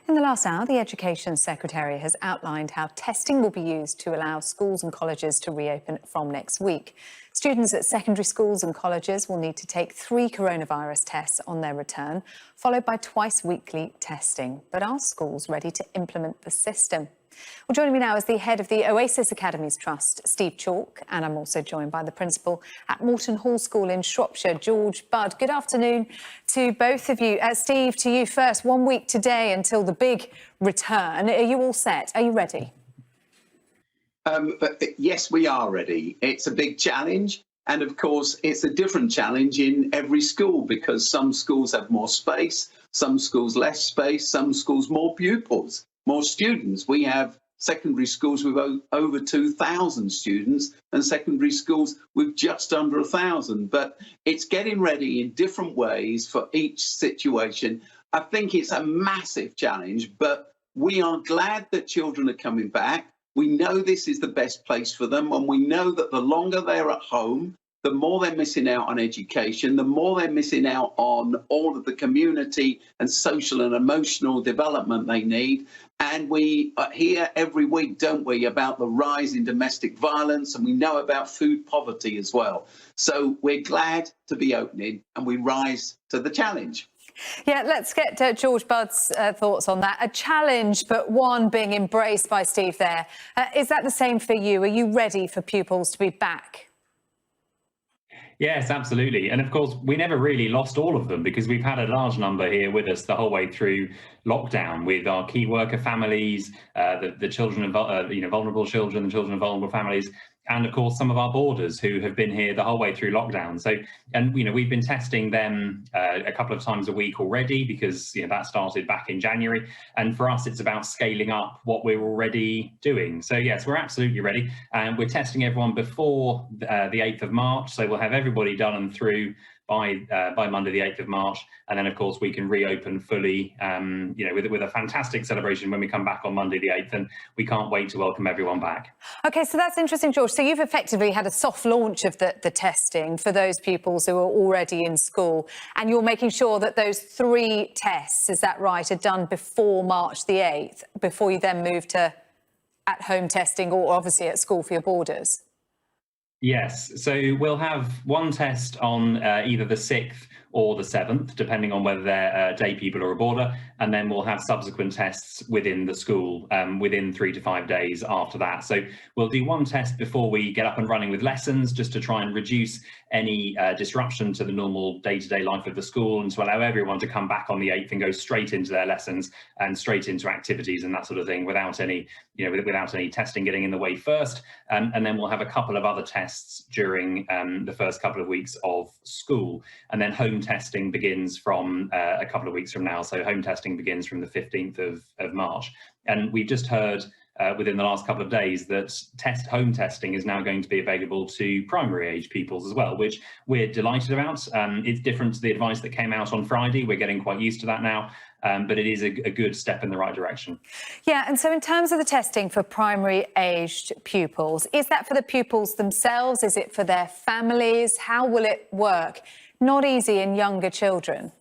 In the last hour, the Education Secretary has outlined how testing will be used to allow schools and colleges to reopen from next week. Students at secondary schools and colleges will need to take 3 coronavirus tests on their return, followed by twice-weekly testing. But are schools ready to implement the system? Well, joining me now is the head of the Oasis Academies Trust, Steve Chalk, and I'm also joined by the principal at Moreton Hall School in Shropshire, George Budd. Good afternoon to both of you. Steve, to you first. 1 week today until the big return. Are you all set? Are you ready? Yes, we are ready. It's a big challenge. And of course, it's a different challenge in every school because some schools have more space, some schools less space, some schools more pupils, more students. We have secondary schools with over 2,000 students and secondary schools with just under 1,000. But it's getting ready in different ways for each situation. I think it's a massive challenge, but we are glad that children are coming back. We know this is the best place for them, and we know that the longer they're at home, the more they're missing out on education, the more they're missing out on all of the community and social and emotional development they need. And we hear every week, don't we, about the rise in domestic violence, and we know about food poverty as well. So we're glad to be opening, and we rise to the challenge. Yeah, let's get George Budd's thoughts on that. A challenge, but one being embraced by Steve there. Is that the same for you? Are you ready for pupils to be back? Yes, absolutely. And of course, we never really lost all of them because we've had a large number here with us the whole way through lockdown with our key worker families, the children of vulnerable children, the children of vulnerable families, and of course some of our boarders who have been here the whole way through lockdown. So, and we've been testing them a couple of times a week already because that started back in January. And for us, it's about scaling up what we're already doing. So yes, we're absolutely ready. And we're testing everyone before the 8th of March. So we'll have everybody done and through by Monday the 8th of March, and then of course we can reopen fully, with a fantastic celebration when we come back on Monday the 8th, and we can't wait to welcome everyone back. Okay, so that's interesting, George. So you've effectively had a soft launch of the testing for those pupils who are already in school, and you're making sure that those 3 tests, is that right, are done before March the 8th, before you then move to at-home testing or obviously at school for your boarders? Yes, so we'll have one test on either the 6th or the 7th, depending on whether they're day people or a boarder, and then we'll have subsequent tests within the school within 3 to 5 days after that. So we'll do one test before we get up and running with lessons, just to try and reduce any disruption to the normal day-to-day life of the school and to allow everyone to come back on the 8th and go straight into their lessons and straight into activities and that sort of thing without any testing getting in the way first. And then we'll have a couple of other tests during the first couple of weeks of school. And then home testing begins from a couple of weeks from now. So home testing begins from the 15th of March. And we've just heard within the last couple of days that home testing is now going to be available to primary age pupils as well, which we're delighted about. It's different to the advice that came out on Friday. We're getting quite used to that now, but it is a good step in the right direction. Yeah, and so in terms of the testing for primary aged pupils, is that for the pupils themselves? Is it for their families? How will it work? Not easy in younger children.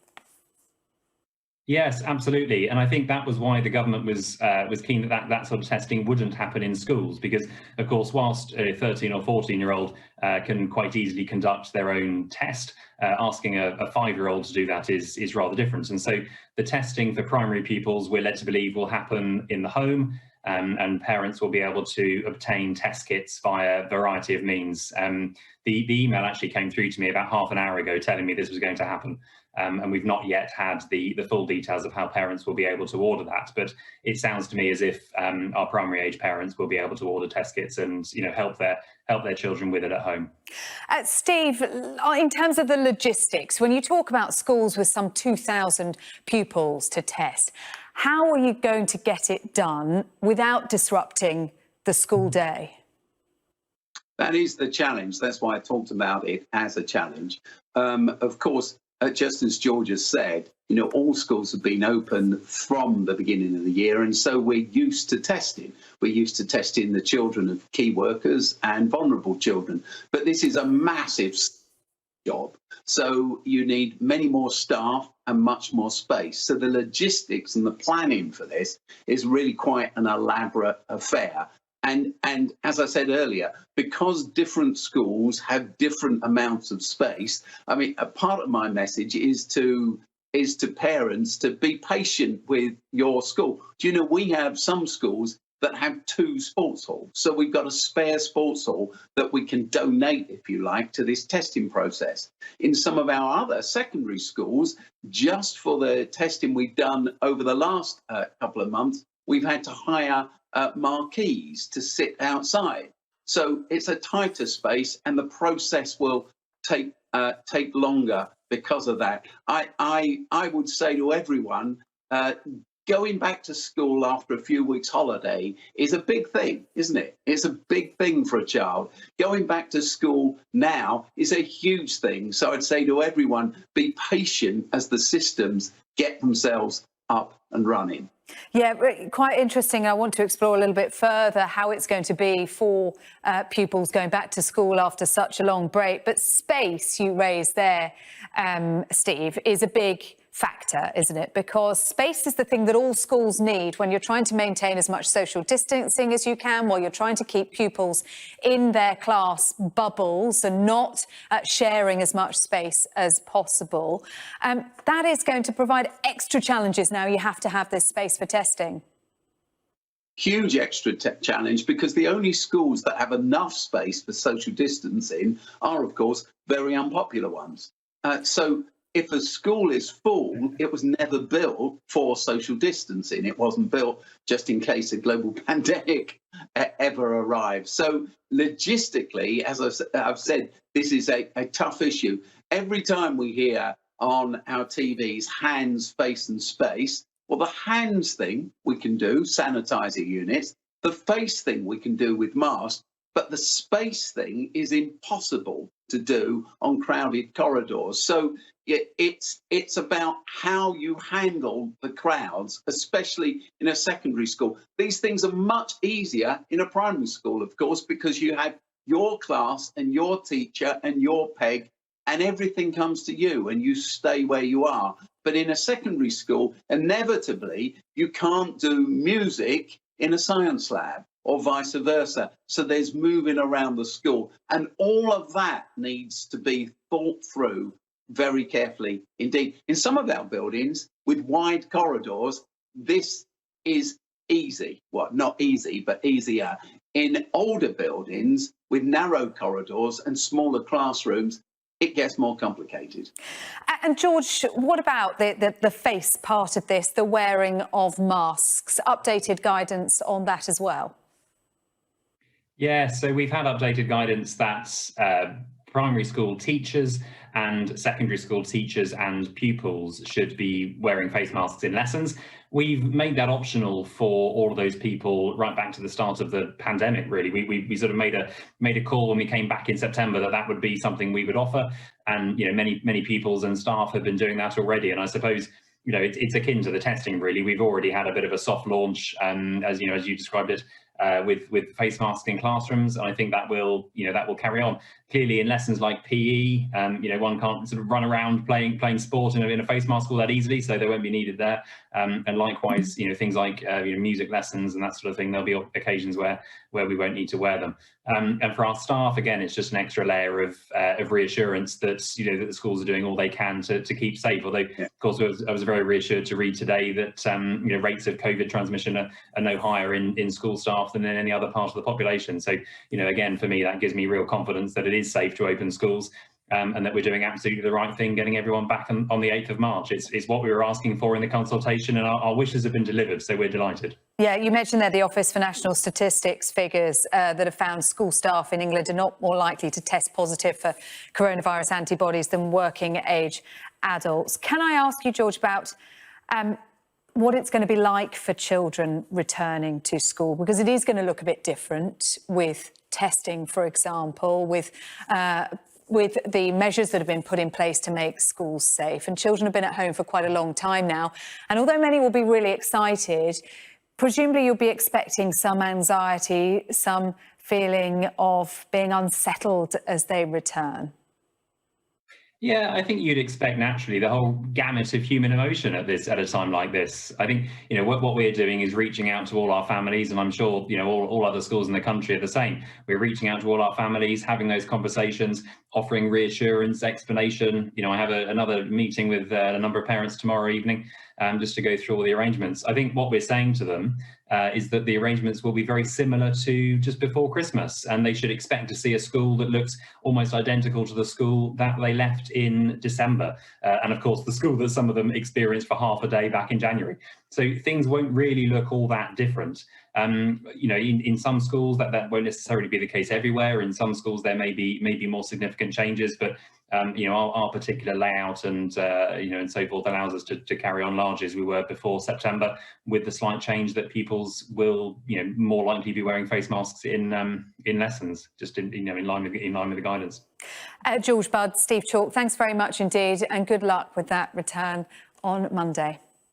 Yes, absolutely. And I think that was why the government was keen that sort of testing wouldn't happen in schools, because, of course, whilst a 13 or 14-year-old can quite easily conduct their own test, asking a 5-year-old to do that is rather different. And so the testing for primary pupils, we're led to believe, will happen in the home, and parents will be able to obtain test kits via a variety of means. The email actually came through to me about half an hour ago telling me this was going to happen. And we've not yet had the full details of how parents will be able to order that. But it sounds to me as if our primary age parents will be able to order test kits and help their children with it at home. Steve, in terms of the logistics, when you talk about schools with some 2,000 pupils to test, how are you going to get it done without disrupting the school day? That is the challenge. That's why I talked about it as a challenge. Of course, just as George has said, all schools have been open from the beginning of the year, and so we're used to testing. We're used to testing the children of key workers and vulnerable children. But this is a massive job. So you need many more staff and much more space. So the logistics and the planning for this is really quite an elaborate affair. And as I said earlier, because different schools have different amounts of space, I mean, a part of my message is to parents to be patient with your school. Do you know, we have some schools that have 2 sports halls. So we've got a spare sports hall that we can donate, if you like, to this testing process. In some of our other secondary schools, just for the testing we've done over the last couple of months, we've had to hire marquees to sit outside. So it's a tighter space and the process will take longer because of that. I would say to everyone, going back to school after a few weeks holiday is a big thing, isn't it? It's a big thing for a child. Going back to school now is a huge thing. So I'd say to everyone, be patient as the systems get themselves up and running. Yeah, quite interesting. I want to explore a little bit further how it's going to be for pupils going back to school after such a long break. But space you raised there, Steve, is a big factor, isn't it? Because space is the thing that all schools need when you're trying to maintain as much social distancing as you can, while you're trying to keep pupils in their class bubbles and not sharing as much space as possible. That is going to provide extra challenges now. You have to have this space for testing. Huge extra challenge, because the only schools that have enough space for social distancing are, of course, very unpopular ones. So if a school is full, it was never built for social distancing. It wasn't built just in case a global pandemic ever arrives. So logistically, as I've said, this is a tough issue. Every time we hear on our TVs, hands, face and space, well, the hands thing we can do, sanitizer units, the face thing we can do with masks, but the space thing is impossible to do on crowded corridors. So it's about how you handle the crowds, especially in a secondary school. These things are much easier in a primary school, of course, because you have your class and your teacher and your peg, and everything comes to you and you stay where you are. But in a secondary school, inevitably, you can't do music in a science lab, or vice versa. So there's moving around the school. And all of that needs to be thought through very carefully indeed. In some of our buildings with wide corridors, this is easy. Well, not easy, but easier. In older buildings with narrow corridors and smaller classrooms, it gets more complicated. And George, what about the face part of this, the wearing of masks? Updated guidance on that as well? Yeah, so we've had updated guidance that primary school teachers and secondary school teachers and pupils should be wearing face masks in lessons. We've made that optional for all of those people right back to the start of the pandemic, really. We sort of made a call when we came back in September that would be something we would offer. And, you know, many pupils and staff have been doing that already. And I suppose, you know, it's akin to the testing, really. We've already had a bit of a soft launch, as you know, as you described it, with face masks in classrooms. And I think that will carry on. Clearly, in lessons like PE, one can't sort of run around playing sport in a face mask all that easily, so they won't be needed there. And likewise, things like music lessons and that sort of thing, there'll be occasions where we won't need to wear them. And for our staff, again, it's just an extra layer of reassurance that that the schools are doing all they can to keep safe. Although, of course, I was very reassured to read today that rates of COVID transmission are no higher in school staff than in any other part of the population. So, again, for me, that gives me real confidence that it is safe to open schools. And that we're doing absolutely the right thing, getting everyone back on the 8th of March. It's what we were asking for in the consultation, and our wishes have been delivered, so we're delighted. Yeah, you mentioned there the Office for National Statistics figures that have found school staff in England are not more likely to test positive for coronavirus antibodies than working age adults. Can I ask you, George, about what it's going to be like for children returning to school? Because it is going to look a bit different with testing, for example, with the measures that have been put in place to make schools safe. And children have been at home for quite a long time now. And although many will be really excited, presumably you'll be expecting some anxiety, some feeling of being unsettled as they return. Yeah, I think you'd expect naturally the whole gamut of human emotion at a time like this. I think what we're doing is reaching out to all our families, and I'm sure all other schools in the country are the same. We're reaching out to all our families, having those conversations, offering reassurance, explanation. I have another meeting with a number of parents tomorrow evening, just to go through all the arrangements. I think what we're saying to them is that the arrangements will be very similar to just before Christmas, and they should expect to see a school that looks almost identical to the school that they left in December, and of course the school that some of them experienced for half a day back in January. So things won't really look all that different. In some schools that won't necessarily be the case everywhere. In some schools there may be more significant changes, but our particular layout and and so forth allows us to carry on largely as we were before September, with the slight change that pupils will more likely be wearing face masks in lessons, just in line with the guidance. George Budd, Steve Chalk, thanks very much indeed, and good luck with that return on Monday.